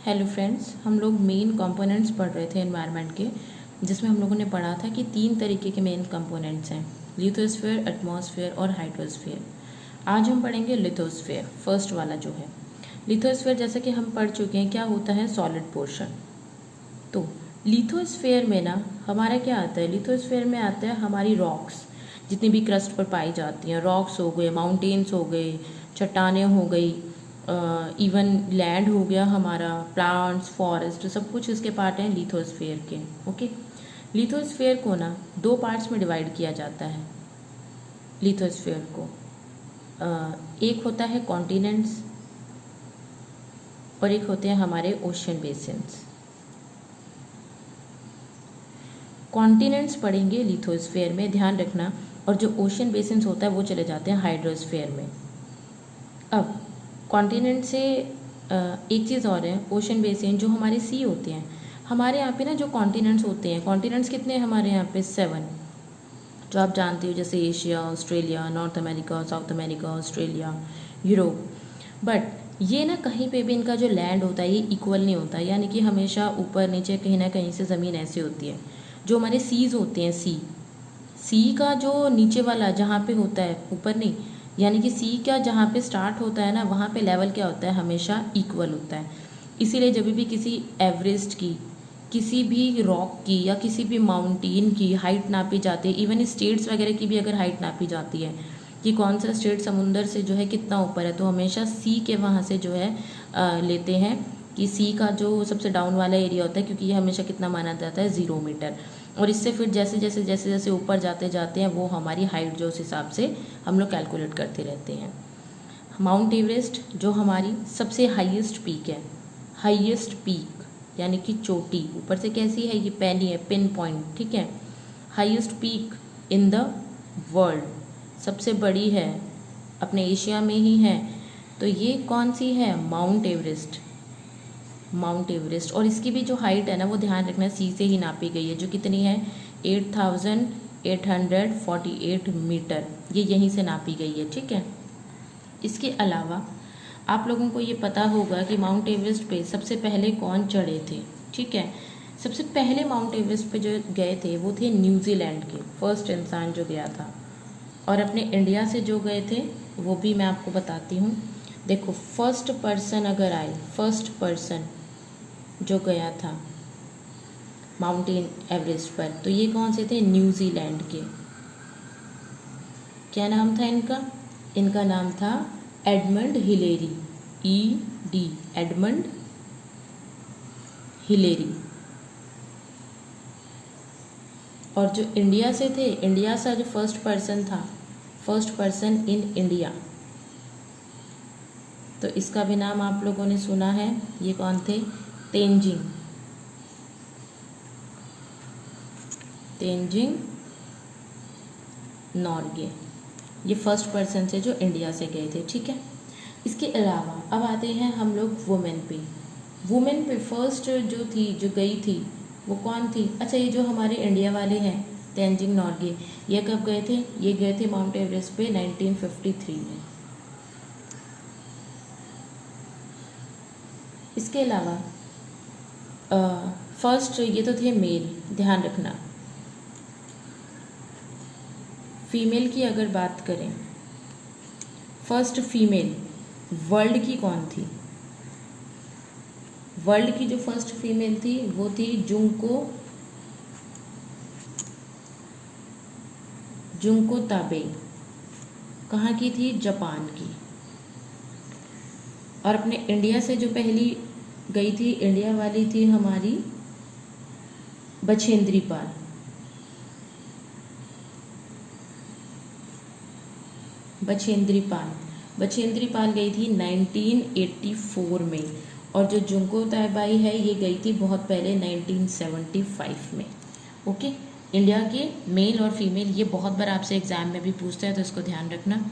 Hello friends, हम लोग main components पढ़ रहे थे एनवायरनमेंट के, जिसमें हम लोगों ने पढ़ा था कि 3 तरीके के मेन कंपोनेंट्स हैं, लिथोस्फीयर, एटमॉस्फेयर और हाइड्रोस्फीयर। आज हम पढ़ेंगे लिथोस्फीयर, फर्स्ट वाला जो है। लिथोस्फीयर जैसा कि हम पढ़ चुके हैं, क्या होता है, सॉलिड पोर्शन। तो लिथोस्फीयर में ना हमारा क्या आता है, लिथोस्फीयर में आता है हमारी रॉक्स, जितनी भी क्रस्ट पर पाई जाती हैं। रॉक्स हो गए, माउंटेन्स हो गए, चट्टानें हो गई, इवन लैंड हो गया हमारा, प्लांट्स, फॉरेस्ट, सब कुछ इसके पार्ट हैं लिथोस्फीयर के। ओके, लिथोस्फीयर को ना 2 पार्ट्स में डिवाइड किया जाता है। लिथोस्फीयर को एक होता है कॉन्टिनेंट्स और एक होते हैं हमारे ओशन बेसिन्स। कॉन्टिनेंट्स पढ़ेंगे लिथोस्फीयर में, ध्यान रखना, और जो ओशन बेसिन्स होता है वो चले जाते हैं हाइड्रोस्फीयर में। अब कॉन्टिनेंट से एक चीज़ और है, ओशन बेसिन जो हमारे सी होते हैं। हमारे यहाँ पे ना जो कॉन्टिनेंट्स होते हैं, कॉन्टिनेंट्स कितने हैं हमारे यहाँ पे, 7, जो आप जानते हो, जैसे Asia, Australia, north America, south America, Australia, Europe. But ये ना कहीं पे भी इनका जो लैंड होता है ये इक्वल नहीं होता, यानी कि हमेशा ऊपर नीचे कहीं ना कहीं से ज़मीन ऐसी होती है। जो हमारे सीज होते हैं, सी का जो नीचे वाला जहाँ पे होता है, ऊपर नहीं, यानी कि सी का जहाँ पे स्टार्ट होता है ना, वहाँ पे लेवल क्या होता है, हमेशा इक्वल होता है। इसीलिए जब भी किसी एवरेस्ट की, किसी भी रॉक की या किसी भी माउंटेन की हाइट नापी जाती है, इवन स्टेट्स वगैरह की भी अगर हाइट नापी जाती है कि कौन सा स्टेट समुंदर से जो है कितना ऊपर है, तो हमेशा सी के वहाँ से जो है लेते हैं कि सी का जो सबसे डाउन वाला एरिया होता है, क्योंकि ये हमेशा कितना माना जाता है, 0 मीटर। और इससे फिर जैसे जैसे जैसे जैसे ऊपर जाते जाते हैं वो हमारी हाइट जो उस हिसाब से हम लोग कैलकुलेट करते रहते हैं। माउंट एवरेस्ट जो हमारी सबसे हाईएस्ट पीक है, हाईएस्ट पीक यानी कि चोटी, ऊपर से कैसी है, ये पैनी है, पिन पॉइंट, ठीक है। Highest peak in the world, सबसे बड़ी है, अपने एशिया में ही है, तो ये कौन सी है, माउंट एवरेस्ट। माउंट एवरेस्ट, और इसकी भी जो हाइट है ना, वो ध्यान रखना सी से ही नापी गई है, जो कितनी है, 8,848 मीटर, ये यहीं से नापी गई है, ठीक है। इसके अलावा आप लोगों को ये पता होगा कि माउंट एवरेस्ट पे सबसे पहले कौन चढ़े थे, ठीक है। सबसे पहले माउंट एवरेस्ट पे जो गए थे वो थे न्यूजीलैंड के फर्स्ट इंसान जो गया था, और अपने इंडिया से जो गए थे वो भी मैं आपको बताती हूँ। देखो, फर्स्ट पर्सन अगर आए, फर्स्ट पर्सन जो गया था माउंटेन एवरेस्ट पर, तो ये कौन से थे, न्यूजीलैंड के। क्या नाम था इनका, इनका नाम था Edmund Hillary, ED, Edmund Hillary. और जो इंडिया से थे, इंडिया से जो फर्स्ट पर्सन था, फर्स्ट पर्सन इन इंडिया, तो इसका भी नाम आप लोगों ने सुना है, ये कौन थे, तेंजिंग नॉर्गे, ये फर्स्ट पर्सन थे जो इंडिया से गए थे, ठीक है। इसके अलावा अब आते हैं हम लोग वुमेन पे। वुमेन पे फर्स्ट जो थी, जो गई थी, वो कौन थी, अच्छा, ये जो हमारे इंडिया वाले हैं, तेंजिंग नॉर्गे, ये कब गए थे, ये गए थे माउंट एवरेस्ट पे 1953 में। इसके अलावा फर्स्ट ये तो थे मेल, ध्यान रखना। फीमेल की अगर बात करें, फर्स्ट फीमेल वर्ल्ड की कौन थी, वर्ल्ड की जो फर्स्ट फीमेल थी वो थी जुंको ताबे, कहाँ की थी, जापान की। और अपने इंडिया से जो पहली गई थी, इंडिया वाली थी हमारी बछेंद्री पाल। बछेंद्री पाल गई थी 1984 में, और जो जुंको ताबाई है ये गई थी बहुत पहले 1975 में। ओके, इंडिया के मेल और फीमेल, ये बहुत बार आपसे एग्जाम में भी पूछते हैं, तो इसको ध्यान रखना।